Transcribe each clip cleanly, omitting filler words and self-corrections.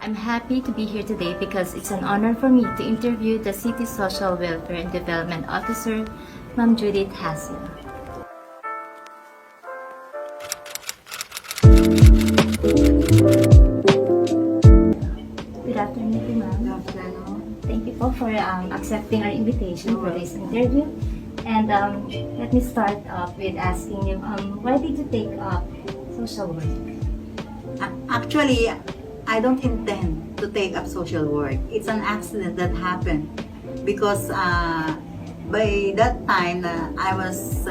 I'm happy to be here today because it's an honor for me to interview the City Social Welfare and Development Officer, Ma'am Judith Hasil. Good afternoon po, ma'am. Good afternoon. Thank you po for accepting our invitation for this interview. And let me start off with asking you, why did you take up social work? Actually, I don't intend to take up social work. It's an accident that happened because by that time I was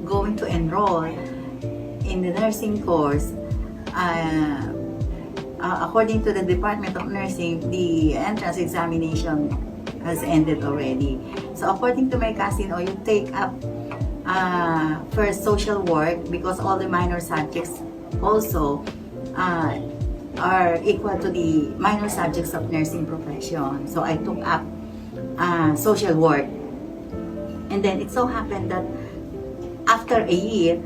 going to enroll in the nursing course. According to the Department of Nursing, the entrance examination has ended already. So according to my cousin, you take up first social work because all the minor subjects also are equal to the minor subjects of nursing profession. So I took up social work. And then it so happened that after a year,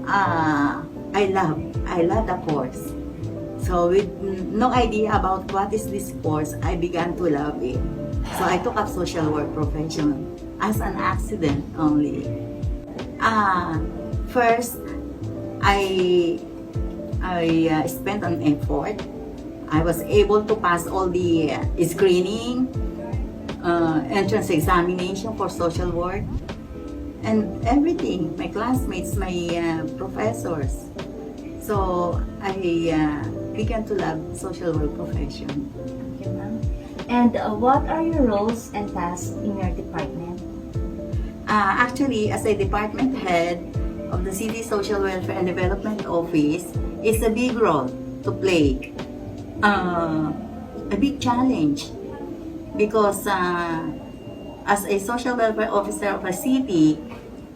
I love the course. So with no idea about what is this course, I began to love it. So I took up social work profession as an accident only. First, I spent an effort. I was able to pass all the screening, entrance examination for social work, and everything. My classmates, my professors. So I began to love social work profession. Thank you, ma'am. And what are your roles and tasks in your department? Actually, as a department head of the City Social Welfare and Development Office, it's a big role to play. A big challenge because as a social welfare officer of a city,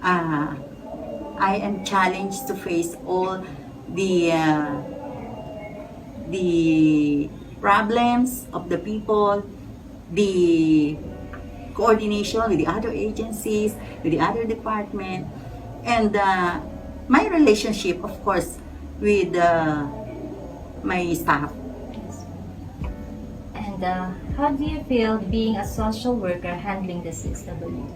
I am challenged to face all the problems of the people, the coordination with the other agencies, with the other department, and my relationship, of course, with my staff. And how do you feel being a social worker handling the CSWD?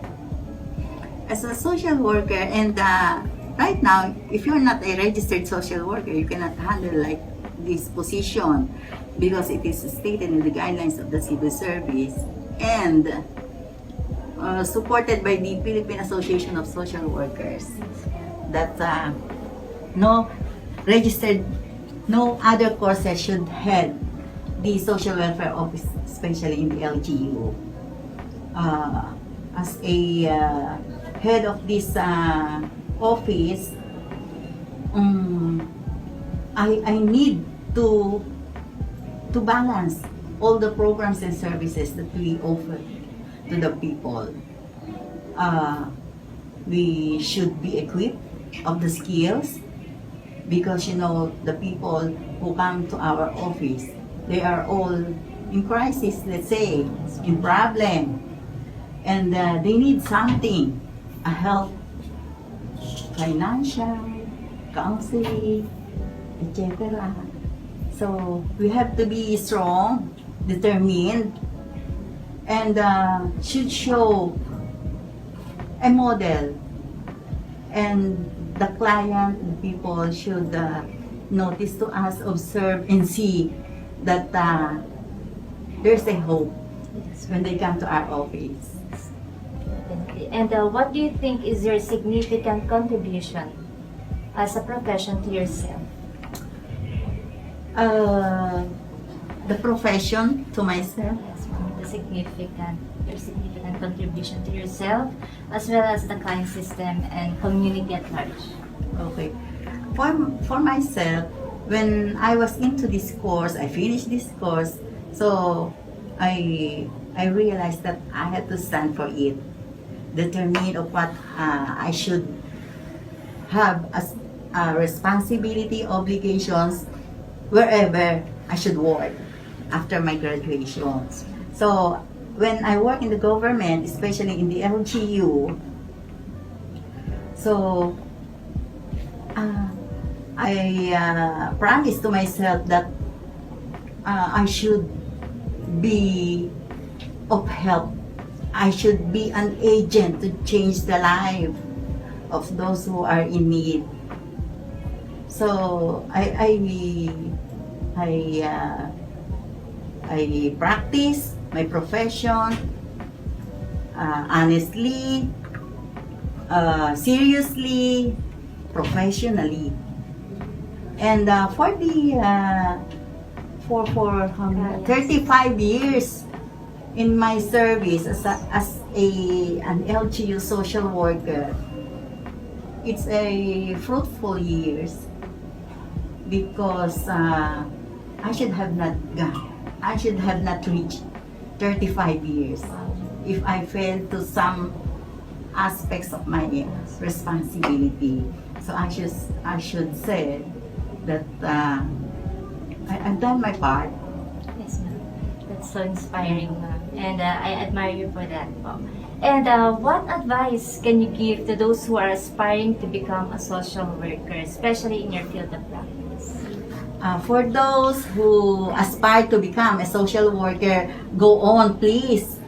As a social worker, and right now, if you're not a registered social worker, you cannot handle like this position because it is stated in the guidelines of the civil service and supported by the Philippine Association of Social Workers that no other courses should head the social welfare office, especially in the LGU. As a head of this office, I need to balance all the programs and services that we offer to the people. We should be equipped of the skills because the people who come to our office, they are all in crisis, let's say, in problem, and they need something, a help, financial, counseling, etc. So we have to be strong, determined, and should show a model. And the client, the people should notice to us, observe, and see that there's a hope when they come to our office. And what do you think is your significant contribution as a profession to yourself? The profession to myself. Yes, ma'am. Your significant contribution to yourself as well as the client system and community at large. Okay. For myself, when I was into this course, I finished this course, so I realized that I had to stand for it, determine of what I should have as responsibility, obligations, wherever I should work after my graduation. So when I work in the government, especially in the LGU, so I promised to myself that I should be of help. I should be an agent to change the life of those who are in need. So I practice my profession honestly, seriously, professionally. And for the for how many? 35 years in my service as an LGU social worker, it's a fruitful years because I should have not reached 35 years if I failed to some aspects of my responsibility. So I should say that I've done my part. Yes, ma'am. That's so inspiring, ma'am. And I admire you for that, po. And what advice can you give to those who are aspiring to become a social worker, especially in your field of practice? For those who aspire to become a social worker, go on, please.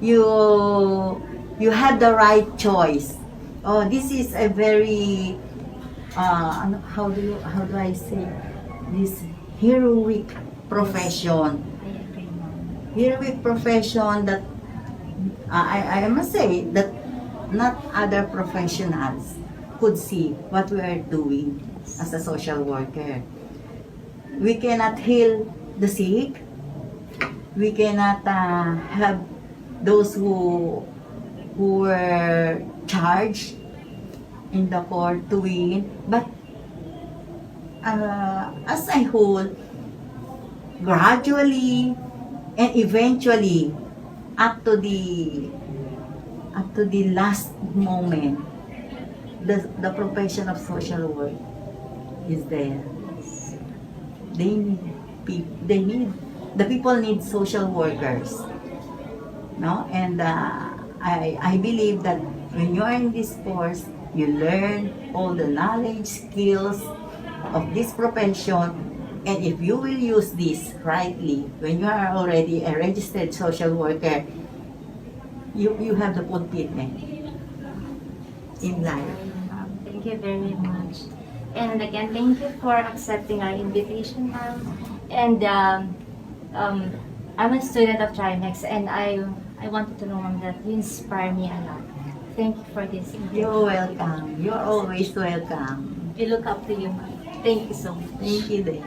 You have the right choice. Oh, this is a very how do I say this heroic profession. I agree, ma'am. Heroic profession that I must say that not other professionals could see what we are doing as a social worker. We cannot heal the sick. We cannot have those who were charged in the court to win. But as a whole, gradually and eventually, up to the last moment, the profession of social work is there. The people need social workers, no? And I believe that when you are in this course, you learn all the knowledge, skills of this profession, and if you will use this rightly, when you are already a registered social worker, you have the fulfillment in life. Thank you very much. And again, thank you for accepting our invitation, ma'am. And I'm a student of Trimex, and I wanted to know, ma'am, that you inspire me a lot. Thank you for this interview. You're welcome. You're always welcome. We look up to you, ma'am. Thank you so much. Thank you, then.